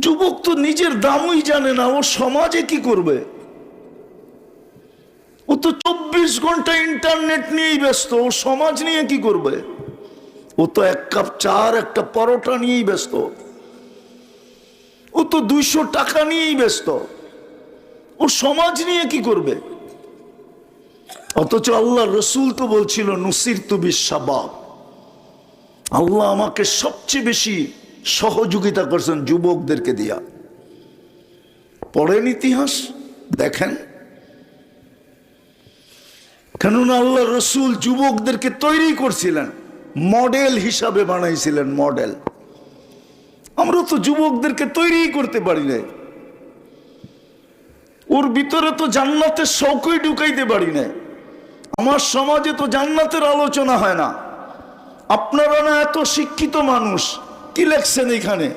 যুবক তো নিজের দামই জানে না, ও সমাজে কি করবে? ও তো 24 ঘন্টা ইন্টারনেট নিয়েই ব্যস্ত, ও সমাজ নিয়ে কি করবে? ও তো এক কাপ চা একটা পরোটা নিয়েই ব্যস্ত, ও তো 200 টাকা নিয়েই ব্যস্ত, ও সমাজ নিয়ে কি করবে? অথচ আল্লাহ রসুল তো বলছিল নুসিরতু বিশ-শাবাব, আল্লাহ আমাকে সবচেয়ে বেশি সহযোগিতা করছেন যুবকদেরকে দিয়া। পড়েন ইতিহাস, দেখেন। কেননা আল্লাহ রসুল যুবকদেরকে তৈরি করছিলেন, মডেল হিসাবে বানাইছিলেন, মডেল। আমরা তো যুবকদেরকে তৈরি করতে পারি না, ওর ভিতরে তো জান্নাতের শৌকই ঢুকাইতে পারি না। আমার সমাজে তো জান্নাতের আলোচনা হয় না। আপনারা না এত শিক্ষিত মানুষ, কি লেখছেন এখানে?